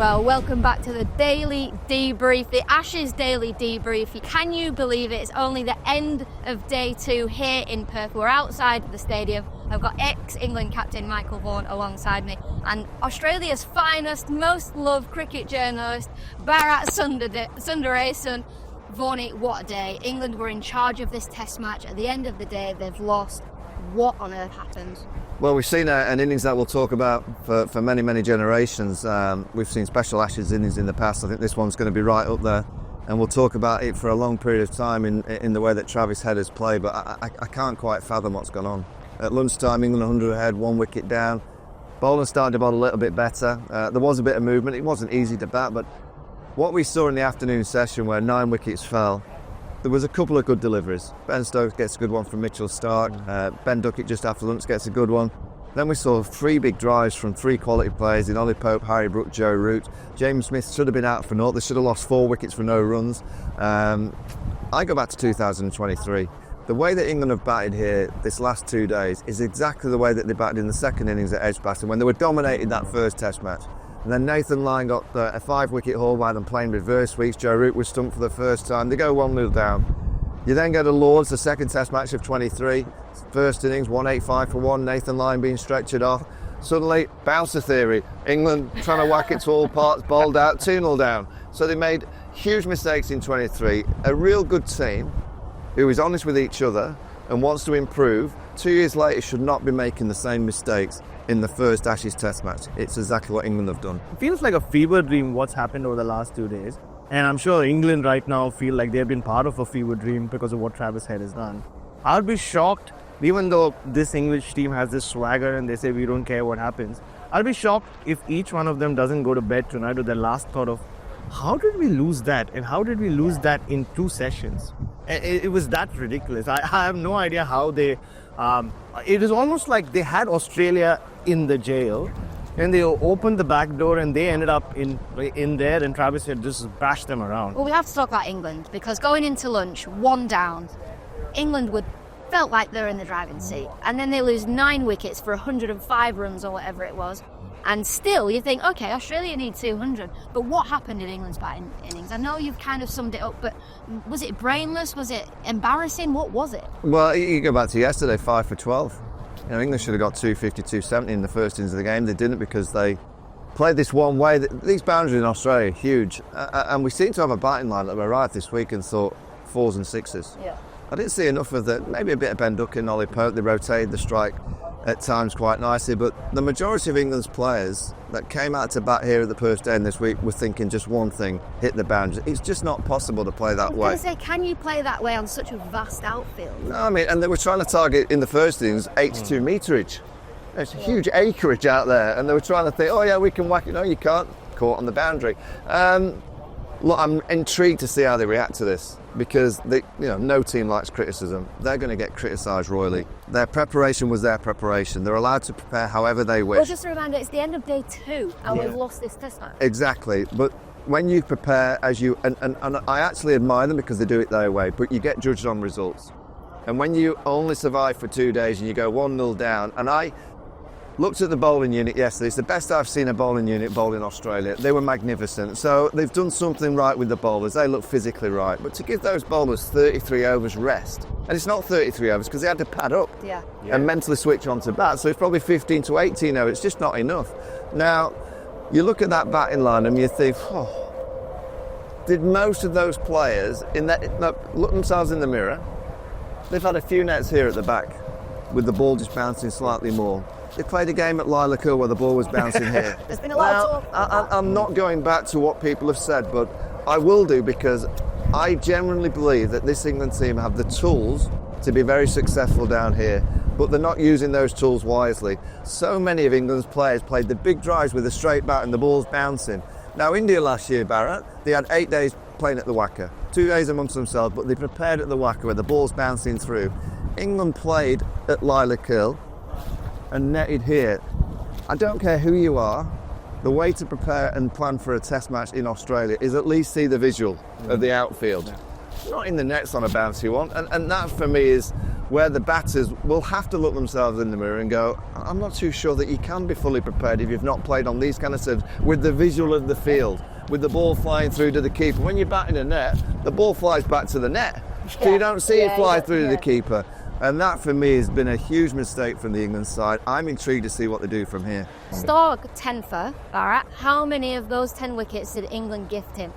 Well, welcome back to the Daily Debrief, the Ashes Daily Debrief. Can you believe it? It's only the end of day 2 here in Perth. We're outside the stadium. I've got ex-England captain Michael Vaughan alongside me and Australia's finest, most loved cricket journalist, Bharat Sundaresan. Vaughanie, what a day. England were in charge of this test match. At the end of the day, they've lost. What on earth happened? Well, we've seen an innings that we'll talk about for many, many generations. We've seen special Ashes innings in the past. I think this one's going to be right up there. And we'll talk about it for a long period of time in the way that Travis Head has played. But I can't quite fathom what's gone on. At lunchtime, England 100 ahead, 1 wicket down. Bowling started to bowl a little bit better. There was a bit of movement. It wasn't easy to bat, but what we saw in the afternoon session where 9 wickets fell, there was a couple of good deliveries. Ben Stokes gets a good one from Mitchell Starc. Ben Duckett just after lunch gets a good one. Then we saw 3 big drives from 3 quality players in Ollie Pope, Harry Brook, Joe Root. James Smith should have been out for naught. They should have lost 4 wickets for no runs. I go back to 2023. The way that England have batted here this last 2 days is exactly the way that they batted in the second innings at Edgbaston when they were dominating that first test match. And then Nathan Lyon got a 5-wicket haul by them playing reverse sweeps. Joe Root was stumped for the first time. They go 1-0 down. You then go to Lords, the second test match of 23. First innings, 185 for 1. Nathan Lyon being stretchered off. Suddenly, bouncer theory. England trying to whack it to all parts, bowled out, 2-0 down. So they made huge mistakes in 23. A real good team who is honest with each other and wants to improve, 2 years later should not be making the same mistakes in the first Ashes test match. It's exactly what England have done. It feels like a fever dream what's happened over the last 2 days. And I'm sure England right now feel like they've been part of a fever dream because of what Travis Head has done. I'll be shocked, even though this English team has this swagger and they say we don't care what happens. I'll be shocked if each one of them doesn't go to bed tonight with their last thought of, how did we lose that? And how did we lose that in 2 sessions? It was that ridiculous. I have no idea how they... it is almost like they had Australia in the jail and they opened the back door and they ended up in there and Travis had just bashed them around. Well, we have to talk about England because going into lunch, 1 down, England felt like they're in the driving seat. And then they lose 9 wickets for 105 runs or whatever it was. And still, you think, OK, Australia need 200. But what happened in England's batting innings? I know you've kind of summed it up, but was it brainless? Was it embarrassing? What was it? Well, you go back to yesterday, 5 for 12. You know, England should have got 250, 270 in the first innings of the game. They didn't because they played this one way. These boundaries in Australia are huge. And we seem to have a batting line that arrived this week and thought 4s and 6s. Yeah. I didn't see enough of that. Maybe a bit of Ben Duckett and Ollie Pope. They rotated the strike at times quite nicely, but the majority of England's players that came out to bat here at the Perth Day this week were thinking just one thing: hit the boundaries. It's just not possible to play that way. I was going to say, can you play that way on such a vast outfield? No, I mean, and they were trying to target in the first innings 82 meterage. There's a huge acreage out there, and they were trying to think, oh yeah, we can whack it. No, you can't. Caught on the boundary. Look, I'm intrigued to see how they react to this because no team likes criticism. They're going to get criticised royally. Their preparation was their preparation. They're allowed to prepare however they wish. Well, just a reminder, it's the end of day 2 and we've lost this test match. Exactly, but when you prepare as you, and I actually admire them because they do it their way, but you get judged on results. And when you only survive for 2 days and you go 1-0 down, and I looked at the bowling unit yesterday. It's the best I've seen a bowling unit bowl in Australia. They were magnificent. So they've done something right with the bowlers. They look physically right. But to give those bowlers 33 overs rest, and it's not 33 overs because they had to pad up and mentally switch on to bat. So it's probably 15 to 18 overs. It's just not enough. Now, you look at that batting line and you think, did most of those players look themselves in the mirror? They've had a few nets here at the back with the ball just bouncing slightly more. They played a game at Lilac-Hill where the ball was bouncing here. There's been a lot of talk. I'm not going back to what people have said, but I will do because I genuinely believe that this England team have the tools to be very successful down here, but they're not using those tools wisely. So many of England's players played the big drives with a straight bat and the ball's bouncing. Now, India last year, Bharat, they had 8 days playing at the Wacker, 2 days amongst themselves, but they prepared at the Wacker where the ball's bouncing through. England played at Lilac-Hill and netted here. I don't care who you are, the way to prepare and plan for a test match in Australia is at least see the visual of the outfield. Not in the nets on a bouncy one, and that for me is where the batters will have to look themselves in the mirror and go, I'm not too sure that you can be fully prepared if you've not played on these kind of serves with the visual of the field, with the ball flying through to the keeper. When you're batting a net, the ball flies back to the net, so you don't see it fly through to the keeper. And that, for me, has been a huge mistake from the England side. I'm intrigued to see what they do from here. Starc 10 for Bharat. How many of those 10 wickets did England gift him?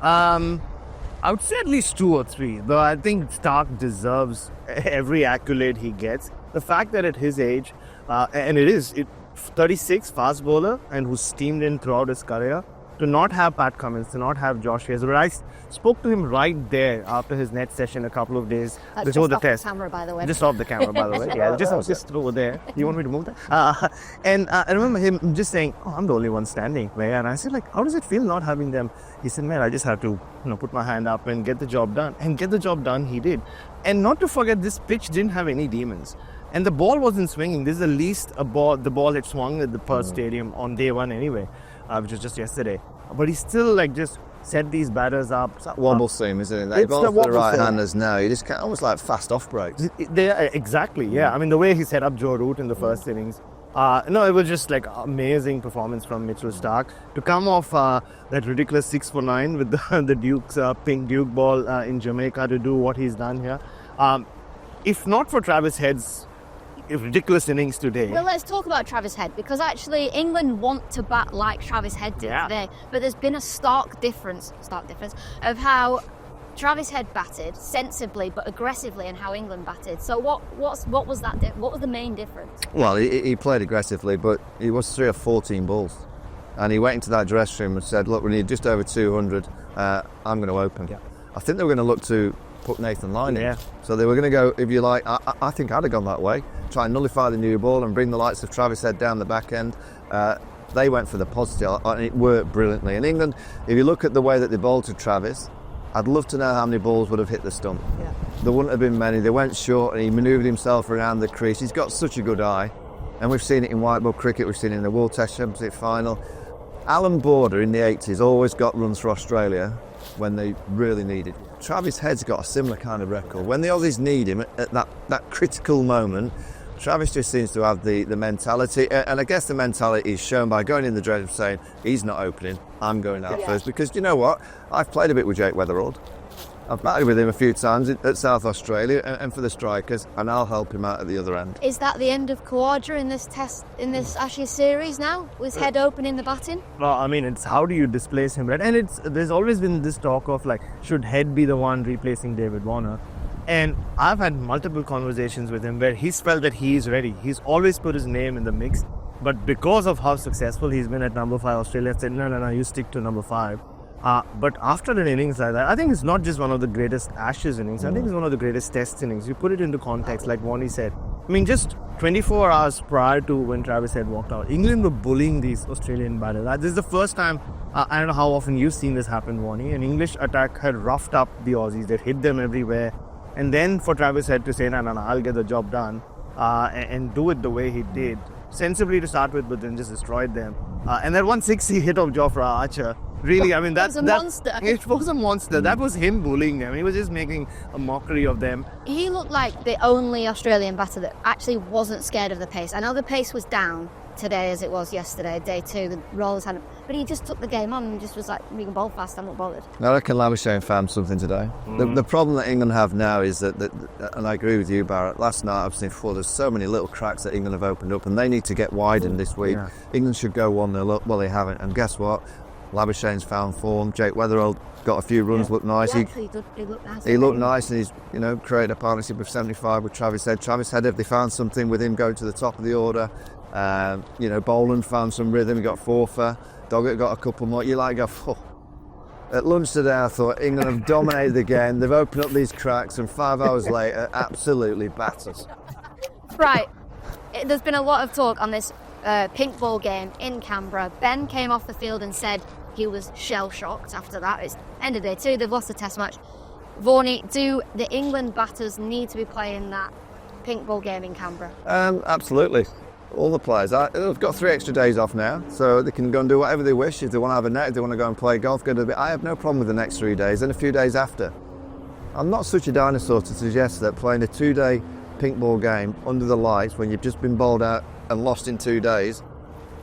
I would say at least 2 or 3, though I think Starc deserves every accolade he gets. The fact that at his age, and it is 36, fast bowler, and who's steamed in throughout his career, to not have Pat Cummins, to not have Josh Hazlewood. I spoke to him right there after his net session a couple of days before the test. Just off the camera, by the way. Just off the camera, by the way. Yeah, just over there. You want me to move that? And I remember him just saying, I'm the only one standing there. And I said, how does it feel not having them? He said, man, I just have to put my hand up and get the job done. And get the job done, he did. And not to forget, this pitch didn't have any demons. And the ball wasn't swinging. This is the least the ball had swung at the Perth Stadium on day 1 anyway, which was just yesterday. But he still just set these batters up. It's that wobble seam, isn't it? They both for the right-handers now. You just can't, almost like fast off breaks. Exactly, yeah. I mean, the way he set up Joe Root in the first innings. It was just amazing performance from Mitchell Starc. To come off that ridiculous 6 for 9 with the Duke's pink Duke ball in Jamaica to do what he's done here. If not for Travis Head's ridiculous innings today. Well, let's talk about Travis Head, because actually England want to bat like Travis Head did today, but there's been a stark difference of how Travis Head batted sensibly but aggressively and how England batted. So what was that? What was the main difference? Well, he played aggressively, but he was 3 of 14 balls, and he went into that dressing room and said, "Look, we need just over 200. I'm going to open." Yeah. I think they were going to look to put Nathan Lyon in. So they were going to go, if you like, I think I'd have gone that way, try and nullify the new ball and bring the likes of Travis Head down the back end. They went for the positive, and it worked brilliantly. In England, if you look at the way that they bowled to Travis, I'd love to know how many balls would have hit the stump. Yeah. There wouldn't have been many. They went short, and he manoeuvred himself around the crease. He's got such a good eye, and we've seen it in white ball cricket, we've seen it in the World Test Championship final. Alan Border in the 80s always got runs for Australia when they really needed. Travis Head's got a similar kind of record. When the Aussies need him at that critical moment, Travis just seems to have the mentality, and I guess the mentality is shown by going in the dressing room saying, he's not opening, I'm going out first, because you know what? I've played a bit with Jake Weatherald. I've batted with him a few times at South Australia and for the strikers, and I'll help him out at the other end. Is that the end of Khawaja in this Ashes series now? Was Head opening the batting? Well, I mean, it's how do you displace him, right? And there's always been this talk of should Head be the one replacing David Warner? And I've had multiple conversations with him where he's felt that he is ready. He's always put his name in the mix, but because of how successful he's been at number 5, Australia said, no, you stick to number 5. But after an innings like that, I think it's not just one of the greatest Ashes innings. I think it's one of the greatest Test innings. You put it into context, like Warnie said. I mean, just 24 hours prior to when Travis Head walked out, England were bullying these Australian batters. This is the first time, I don't know how often you've seen this happen, Warnie. An English attack had roughed up the Aussies. They'd hit them everywhere. And then for Travis Head to say, no, I'll get the job done, and do it the way he did, sensibly to start with, but then just destroyed them. And that 160 hit of Jofra Archer, really, I mean, that was a monster. It was a monster. That was him bullying them. He was just making a mockery of them. He looked like the only Australian batter that actually wasn't scared of the pace. I know the pace was down today as it was yesterday, day 2, the rollers had him, but he just took the game on and just was like, we can bowl fast, I'm not bothered. I reckon Labuschagne found something today. The problem that England have now is that, and I agree with you, Bharat, last night I've seen before, there's so many little cracks that England have opened up, and they need to get widened this week. Yeah. England should go 1-0 up, well, they haven't, and guess what? Labuschagne's found form. Jake Weatherald got a few runs, looked nice. He looked nice. He looked nice, and he's created a partnership of 75 with Travis Head. Travis Head, if they found something with him going to the top of the order, Boland found some rhythm. He got 4 for. Doggett got a couple more. You go, At lunch today, I thought England have dominated the game. They've opened up these cracks, and 5 hours later, absolutely battered. Right. There's been a lot of talk on this pink ball game in Canberra. Ben came off the field and said he was shell-shocked after that. It's end of day 2. They've lost the test match. Varney, do the England batters need to be playing that pink ball game in Canberra? Absolutely. All the players. They've got 3 extra days off now, so they can go and do whatever they wish. If they want to have a net, if they want to go and play golf, go to the bit. I have no problem with the next 3 days and a few days after. I'm not such a dinosaur to suggest that playing a 2-day pink ball game under the lights when you've just been bowled out and lost in 2 days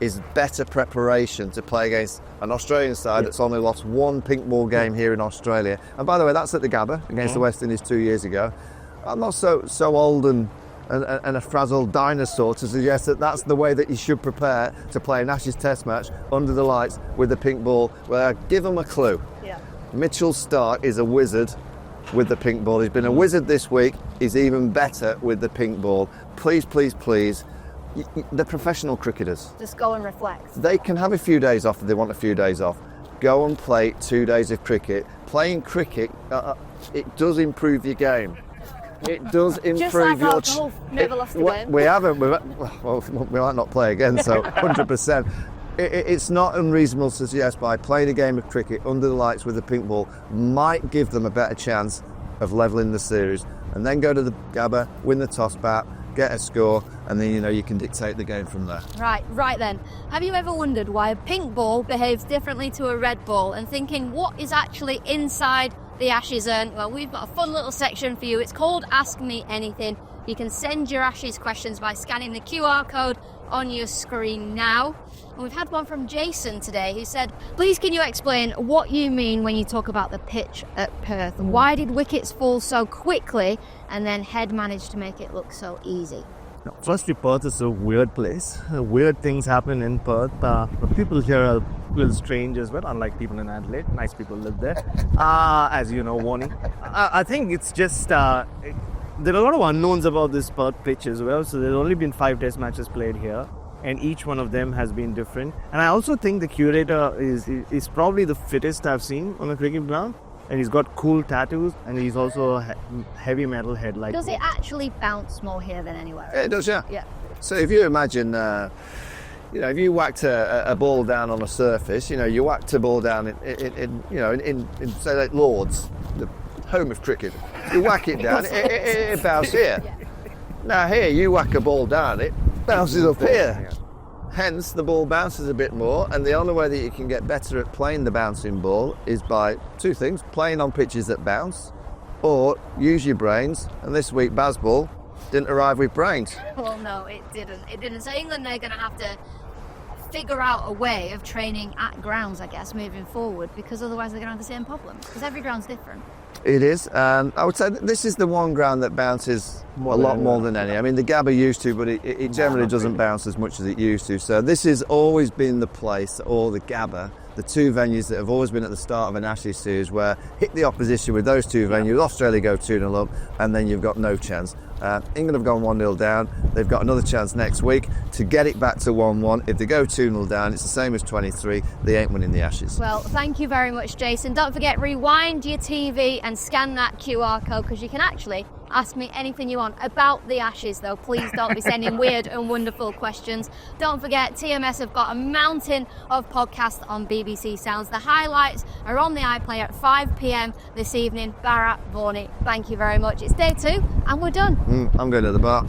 is better preparation to play against an Australian side that's only lost one pink ball game here in Australia. And by the way, that's at the Gabba against the West Indies 2 years ago. I'm not so old and a frazzled dinosaur to suggest that that's the way that you should prepare to play an Ashes Test match under the lights with the pink ball. Well, give them a clue. Yeah. Mitchell Starc is a wizard with the pink ball. He's been a wizard this week. He's even better with the pink ball. Please, please, please. The professional cricketers. Just go and reflect. They can have a few days off if they want a few days off. Go and play 2 days of cricket. Playing cricket, it does improve your game. It does improve Just like your... alcohol, never lost a game. We haven't. Well, we might not play again, so 100%. It's not unreasonable to suggest by playing a game of cricket under the lights with a pink ball might give them a better chance of levelling the series, and then go to the Gabba, win the toss bat, get a score, and then you can dictate the game from there. Right then. Have you ever wondered why a pink ball behaves differently to a red ball, and thinking what is actually inside the Ashes urn? Well, we've got a fun little section for you. It's called Ask Me Anything. You can send your Ashes questions by scanning the QR code on your screen now. And we've had one from Jason today who said, please can you explain what you mean when you talk about the pitch at Perth? Why did wickets fall so quickly and then Head managed to make it look so easy? Firstly, Perth is a weird place. Weird things happen in Perth. People here are a little strange as well, unlike people in Adelaide. Nice people live there, as you know, Warning. I think it's just... there are a lot of unknowns about this Perth pitch as well. So there's only been 5 test matches played here, and each one of them has been different. And I also think the curator is probably the fittest I've seen on a cricket ground. And he's got cool tattoos, and he's also a heavy metal head. Like Does it actually bounce more here than anywhere else? It does, yeah. Yeah. So if you imagine, if you whacked a ball down on a surface, you whacked a ball down in say like Lords, the home of cricket. You whack it down, it bounces here. Yeah. Now here, you whack a ball down, it bounces up here. Hence, the ball bounces a bit more, and the only way that you can get better at playing the bouncing ball is by 2 things: playing on pitches that bounce, or use your brains. And this week, Bazball didn't arrive with brains. Well, no, it didn't. So England, they're going to have to figure out a way of training at grounds, I guess, moving forward, because otherwise they're going to have the same problem, because every ground's different. It is, and I would say this is the one ground that bounces a lot more than any. I mean, the Gabba used to, but it generally doesn't bounce as much as it used to. So this has always been the place, or the Gabba, the 2 venues that have always been at the start of an Ashes series, where hit the opposition with those 2 venues, Australia go 2-0 up, and then you've got no chance. England have gone 1-0 down. They've got another chance next week to get it back to 1-1. If they go 2-0 down, it's the same as 23. They ain't winning the Ashes. Well, thank you very much, Jason. Don't forget, rewind your TV and scan that QR code, because you can actually ask me anything you want about the Ashes, though. Please don't be sending weird and wonderful questions. Don't forget, TMS have got a mountain of podcasts on BBC Sounds. The highlights are on the iPlayer at 5 p.m. this evening. Bharat, Vaughan, thank you very much. It's day 2 and we're done. I'm going to the bar.